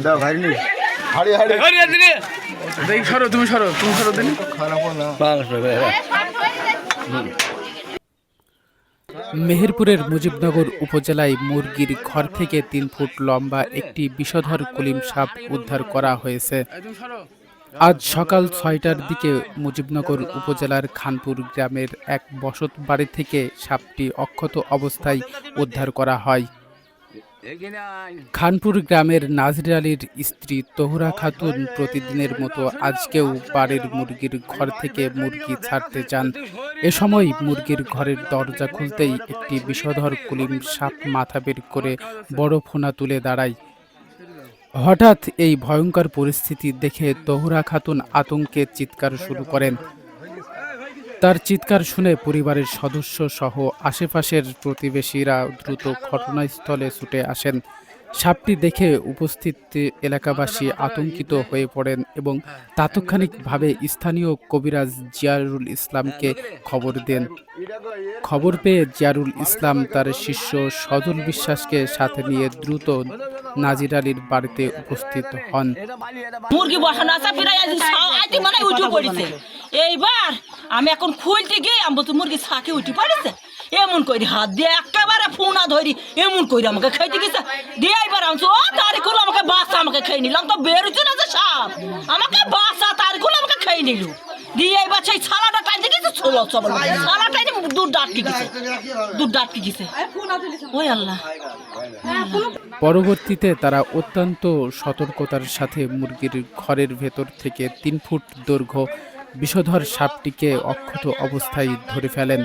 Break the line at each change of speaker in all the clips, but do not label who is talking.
দাও ভাই নি হাড়ি হাড়ি
দেখি সরো তুমি সরো দিন।
মেহেরপুরের মুজিবনগর উপজেলায় মুরগির ঘর থেকে ৩ ফুট লম্বা একটি বিষধর কলিম সাপ উদ্ধার করা হয়েছে। আজ সকাল ৬টার দিকে মুজিবনগর উপজেলার খানপুর গ্রামের এক বসত বাড়ি থেকে সাপটি অক্ষত অবস্থায় উদ্ধার করা হয়। খানপুর গ্রামের নাজর আলীর স্ত্রী তহুরা খাতুন প্রতিদিনের মতো আজকেও বাড়ির মুরগির ঘর থেকে মুরগি ছাড়তে যান। এ সময় মুরগির ঘরের দরজা খুলতেই একটি বিষধর কলিম সাপ মাথা বের করে বড় ফোনা তুলে দাঁড়ায়। হঠাৎ এই ভয়ঙ্কর পরিস্থিতি দেখে তহুরা খাতুন আতঙ্কে চিৎকার শুরু করেন। তার চিৎকার শুনে পরিবারের সদস্য সহ আশেপাশের প্রতিবেশীরা দ্রুত ঘটনাস্থলে ছুটে আসেন। সাপটি দেখে উপস্থিত এলাকাবাসী আতঙ্কিত হয়ে পড়েন এবং তাৎক্ষণিকভাবে স্থানীয় কবিরাজ জিয়ারুল ইসলামকে খবর দেন। খবর পেয়ে জিয়ারুল ইসলাম তার শিষ্য সজল বিশ্বাসকে সাথে নিয়ে দ্রুত নাজির আলীর বাড়িতে উপস্থিত হন।
মুরগি বসানো আছে প্রায় মানে উঠে পড়েছে। এইবার আমি এখন খুলতে গিয়ে আমি তো মুরগি ছাকে উঠে পড়েছে। এমন করে হাত দিয়ে একেবারে ফোনা ধরি এমন করে আমাকে খাইতে গেছে দিয়ে এবার আমি ও তারিখুল আমাকে বাচ্চা আমাকে খেয়ে নিলাম তো বেরোচ্ছে না যে সাপ আমাকে বাচ্চা তারিখুল আমাকে খেয়ে নিল দিয়ে এবার সেই ছালাটা টাইতে গেছে ছালা টাইতে দুধ ডাটকে গেছে ওই আল্লাহ।
পরবর্তীতে তারা অত্যন্ত সতর্কতার সাথে মুরগির ঘরের ভেতর থেকে ৩ ফুট দৈর্ঘ্য বিষধর সাপটিকে অক্ষত অবস্থায় ধরে ফেলেন।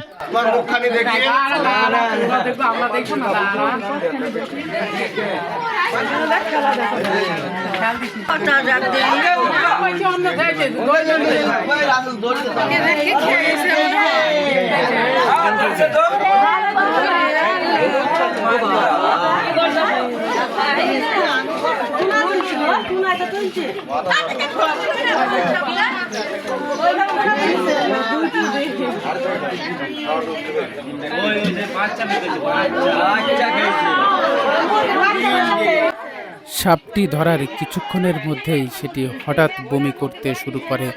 সাপটি ধরার কিছুক্ষণের মধ্যেই সেটি হঠাৎ বমি করতে শুরু করে।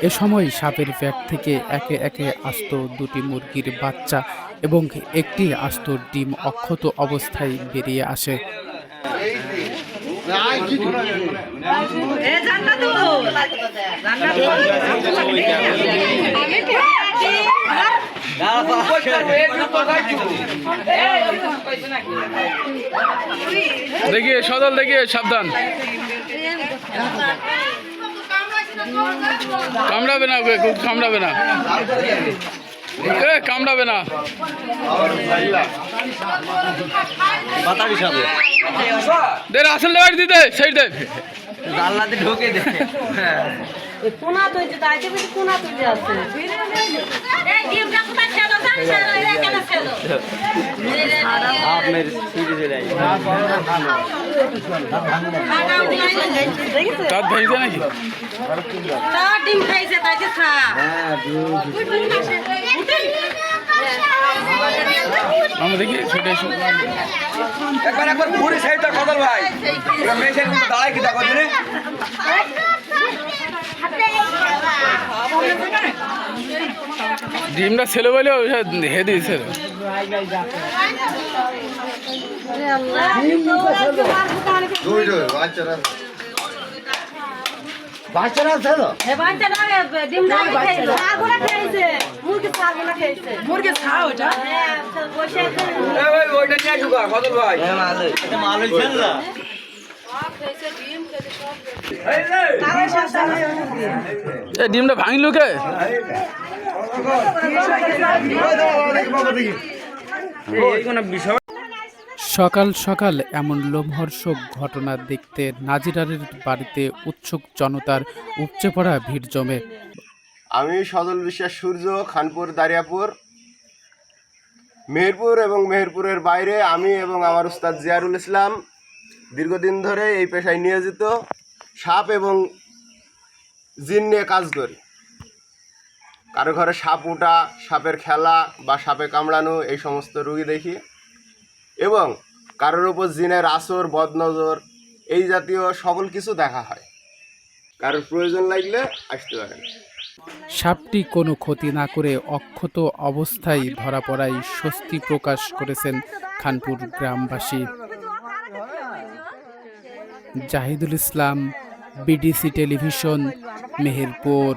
এ সময় সাপের পেট থেকে একে একে আস্ত 2টি মুরগির বাচ্চা এবং একটি আস্ত ডিম অক্ষত অবস্থায় বেরিয়ে আসে।
দেখিয়ে সদল দেখিয়ে সাবধান, কামড়াবে না, কামড়াবে না, কামড়াবে না। দে আসল বাড়ি দিতে সেই দে
জানলাতে ঢোকে দে
কোনা তুইতে তাইতে বেশি কোনা তুইতে আছে এই ডিমটা কোথায় ছিল জান এরা কেন ছিল
আপনার সুইটে চলে আই
দাঁত ভাঙছে নাকি?
তা ডিম খাইছে তাইতে খা
আমরা দেখি ছোট এসো
একবার পুরি সাইডটা কদল ভাই এরা মেশিন কিন্তু দাঁড়ায় কি দেখো দিনে
ডিমটা ছেলে বলে হে দিয়েছে।
বাচ্চারা ছিল
মুরগি খাও ওটা
ওইটা নিয়ে আসুক কদল ভাই এটা মাল হইছে না
ডিমটা ভাঙলো কে?
সকাল সকাল এমন লোমহর্ষক ঘটনা দেখতে নাজির আলীর বাড়িতে উৎসুক জনতার উপচে পড়া ভিড় জমে।
আমি সজল বিশ্বাস সূর্য, খানপুর দারিয়াপুর, মেহেরপুর এবং মেহেরপুরের বাইরে আমি এবং আমার উস্তাদ জিয়ারুল ইসলাম দীর্ঘদিন ধরে এই পেশায় নিয়োজিত। সাপ এবং জিন নিয়ে কাজ করি। কারো ঘরে সাপ ওঠা, সাপের খেলা বা সাপে কামড়ানো এই সমস্ত রোগী দেখি এবং কারোর উপর জিনের আসর, বদনজর এই জাতীয় সকল কিছু দেখা হয়। কারোর প্রয়োজন লাগলে আসতে পারেন।
সাপটি কোনো ক্ষতি না করে অক্ষত অবস্থায় ধরা পড়ায় স্বস্তি প্রকাশ করেছেন খানপুর গ্রামবাসী। জাহিদুল ইসলাম, বিডিসি টেলিভিশন, মেহেরপুর।